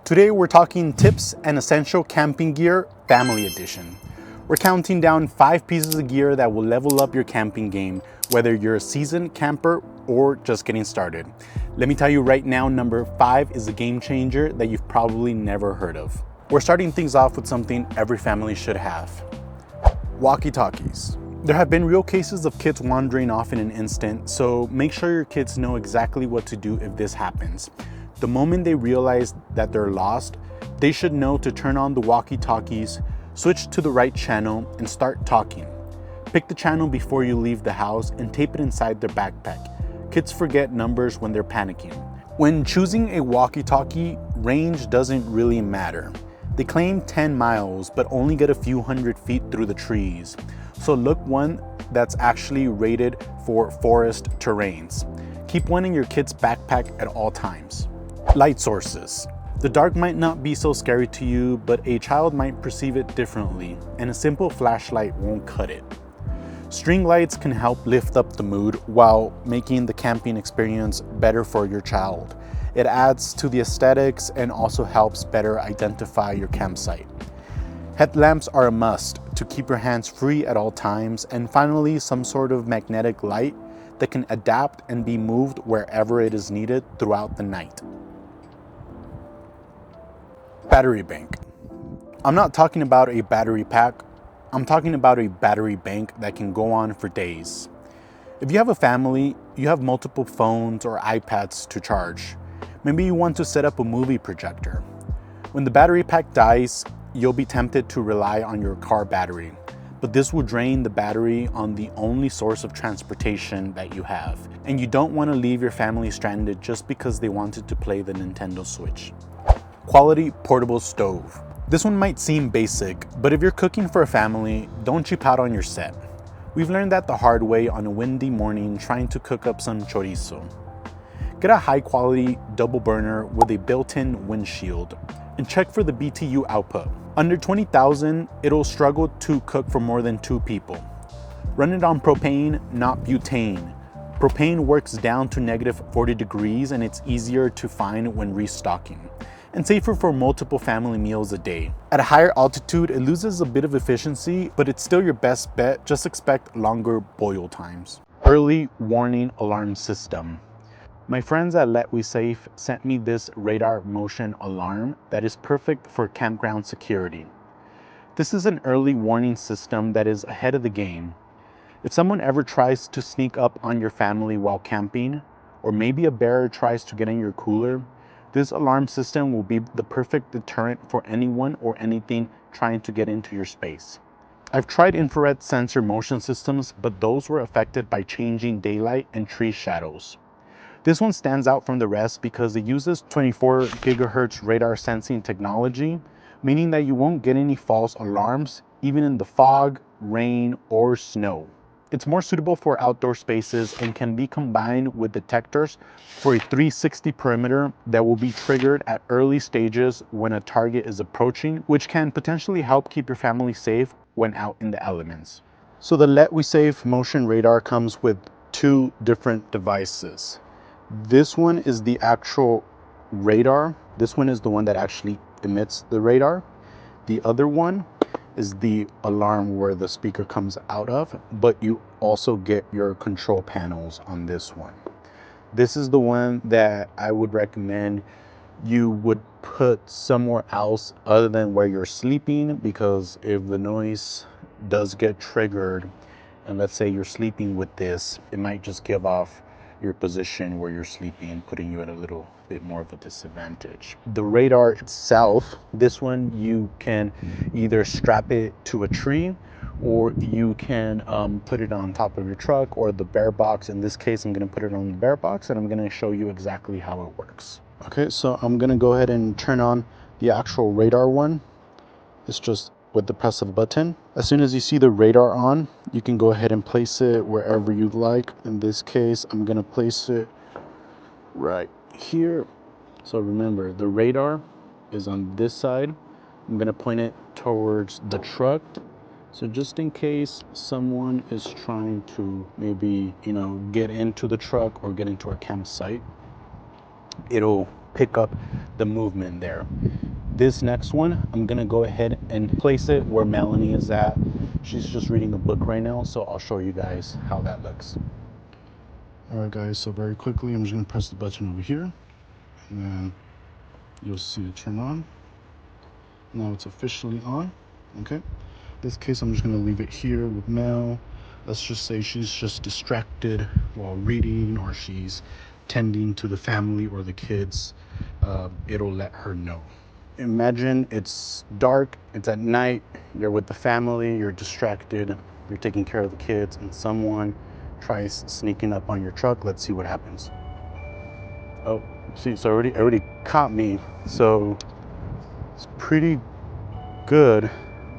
Today we're talking tips and essential camping gear, family edition. We're counting down 5 pieces of gear that will level up your camping game, whether you're a seasoned camper or just getting started. Let me tell you right now, number 5 is a game changer that you've probably never heard of. We're starting things off with something every family should have. Walkie-talkies. There have been real cases of kids wandering off in an instant, so make sure your kids know exactly what to do if this happens. The moment they realize that they're lost, they should know to turn on the walkie-talkies, switch to the right channel, and start talking. Pick the channel before you leave the house and tape it inside their backpack. Kids forget numbers when they're panicking. When choosing a walkie-talkie, range doesn't really matter. They claim 10 miles, but only get a few hundred feet through the trees. So look one that's actually rated for forest terrains. Keep one in your kid's backpack at all times. Light sources. The dark might not be so scary to you, but a child might perceive it differently, and a simple flashlight won't cut it. String lights can help lift up the mood while making the camping experience better for your child. It adds to the aesthetics and also helps better identify your campsite. Headlamps are a must to keep your hands free at all times, and finally, some sort of magnetic light that can adapt and be moved wherever it is needed throughout the night. Battery bank. I'm not talking about a battery pack. I'm talking about a battery bank that can go on for days. If you have a family, you have multiple phones or iPads to charge. Maybe you want to set up a movie projector. When the battery pack dies, you'll be tempted to rely on your car battery, but this will drain the battery on the only source of transportation that you have. And you don't want to leave your family stranded just because they wanted to play the Nintendo Switch. Quality portable stove. This one might seem basic, but if you're cooking for a family, don't cheap out on your set. We've learned that the hard way on a windy morning trying to cook up some chorizo. Get a high quality double burner with a built-in windshield and check for the BTU output. Under 20,000, it'll struggle to cook for more than 2 people. Run it on propane, not butane. Propane works down to -40 degrees and it's easier to find when restocking, and safer for multiple family meals a day. At a higher altitude, it loses a bit of efficiency, but it's still your best bet. Just expect longer boil times. Early warning alarm system. My friends at LETWESAF sent me this radar motion alarm that is perfect for campground security. This is an early warning system that is ahead of the game. If someone ever tries to sneak up on your family while camping, or maybe a bear tries to get in your cooler, this alarm system will be the perfect deterrent for anyone or anything trying to get into your space. I've tried infrared sensor motion systems, but those were affected by changing daylight and tree shadows. This one stands out from the rest because it uses 24 gigahertz radar sensing technology, meaning that you won't get any false alarms, even in the fog, rain, or snow. It's more suitable for outdoor spaces and can be combined with detectors for a 360 perimeter that will be triggered at early stages when a target is approaching, which can potentially help keep your family safe when out in the elements. So the LETWESAF motion radar comes with 2 different devices. This one is the actual radar. This one is the one that actually emits the radar. The other one is the alarm where the speaker comes out of, but you also get your control panels on this one. This is the one that I would recommend you would put somewhere else other than where you're sleeping, because if the noise does get triggered, and let's say you're sleeping with this, it might just give off your position where you're sleeping, putting you at a little bit more of a disadvantage. The radar itself, this one you can either strap it to a tree, or you can put it on top of your truck or the bear box. In this case, I'm going to put it on the bear box, and I'm going to show you exactly how it works. Okay, so I'm going to go ahead and turn on the actual radar one. It's just with the press of a button. As soon as you see the radar on, you can go ahead and place it wherever you'd like. In this case, I'm gonna place it right here. So remember, the radar is on this side. I'm gonna point it towards the truck. So just in case someone is trying to maybe, get into the truck or get into our campsite, it'll pick up the movement there. This next one, I'm gonna go ahead and place it where Melanie is at. She's just reading a book right now, so I'll show you guys how that looks. All right, guys, so very quickly, I'm just gonna press the button over here, and then you'll see it turn on. Now it's officially on, okay? In this case, I'm just gonna leave it here with Mel. Let's just say she's just distracted while reading, or she's tending to the family or the kids. It'll let her know. Imagine it's dark, it's at night, you're with the family, you're distracted, you're taking care of the kids, and someone tries sneaking up on your truck. Let's see what happens. Oh, see, so already caught me. So it's pretty good.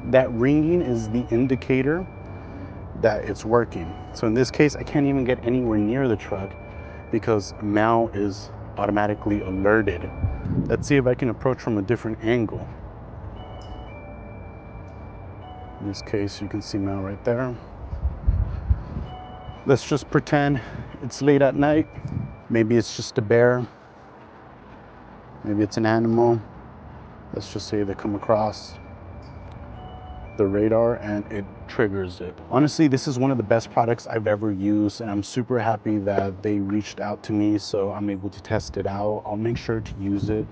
That ringing is the indicator that it's working. So in this case, I can't even get anywhere near the truck because Mal is automatically alerted. Let's see if I can approach from a different angle. In this case, you can see Mal right there. Let's just pretend it's late at night. Maybe it's just a bear. Maybe it's an animal. Let's just say they come across the radar and it triggers it. Honestly, this is one of the best products I've ever used, and I'm super happy that they reached out to me so I'm able to test it out. I'll make sure to use it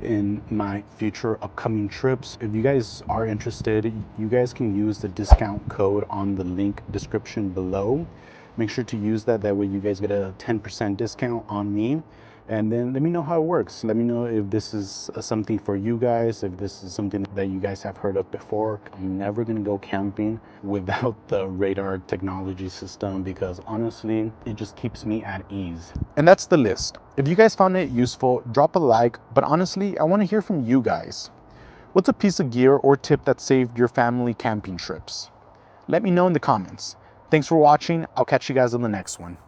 in my future upcoming trips. If you guys are interested, you guys can use the discount code on the link description below. Make sure to use that. That way you guys get a 10% discount on me. And then let me know how it works. Let me know if this is something for you guys, if this is something that you guys have heard of before. I'm never gonna go camping without the radar technology system because honestly, it just keeps me at ease. And that's the list. If you guys found it useful, drop a like, but honestly, I wanna hear from you guys. What's a piece of gear or tip that saved your family camping trips? Let me know in the comments. Thanks for watching. I'll catch you guys on the next one.